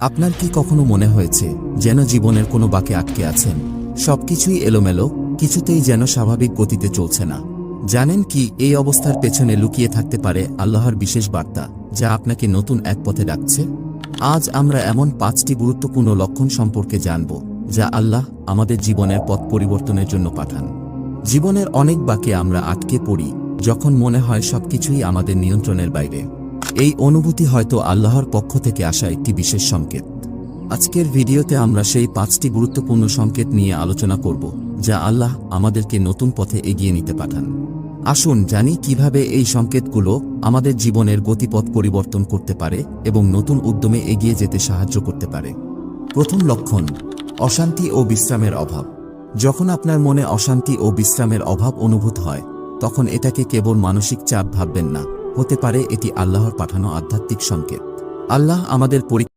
আপনার কি কখনো মনে হয়েছে যেন জীবনের কোনো বাঁকে আটকে আছেন? সবকিছুই এলোমেলো, কিছুতেই যেন স্বাভাবিক গতিতে চলছে না। জানেন কি, এই অবস্থার পেছনে লুকিয়ে থাকতে পারে আল্লাহর বিশেষ বার্তা, যা আপনাকে নতুন এক পথে ডাকছে। আজ আমরা এমন 5টি গুরুত্বপূর্ণ লক্ষণ সম্পর্কে জানব, যা আল্লাহ আমাদের জীবনের পথ পরিবর্তনের জন্য পাঠান। জীবনের অনেক বাঁকে আমরা আটকে পড়ি যখন মনে হয় সবকিছুই আমাদের নিয়ন্ত্রণের বাইরে। এই অনুভূতি হয়তো আল্লাহর পক্ষ থেকে আসা একটি বিশেষ সংকেত। আজকের ভিডিওতে আমরা সেই 5টি গুরুত্বপূর্ণ সংকেত নিয়ে আলোচনা করব, যা আল্লাহ আমাদেরকে নতুন পথে এগিয়ে নিতে পাঠান। আসুন জানি কিভাবে এই সংকেতগুলো আমাদের জীবনের গতিপথ পরিবর্তন করতে পারে এবং নতুন উদ্যমে এগিয়ে যেতে সাহায্য করতে পারে। প্রথম লক্ষণ: অশান্তি ও বিশ্রামের অভাব। যখন আপনার মনে অশান্তি ও বিশ্রামের অভাব অনুভূত হয়, তখন এটাকে কেবল মানসিক চাপ ভাববেন না, হতে পারে এটি আল্লাহর পাঠানো আধ্যাত্মিক সংকেত। আল্লাহ আমাদের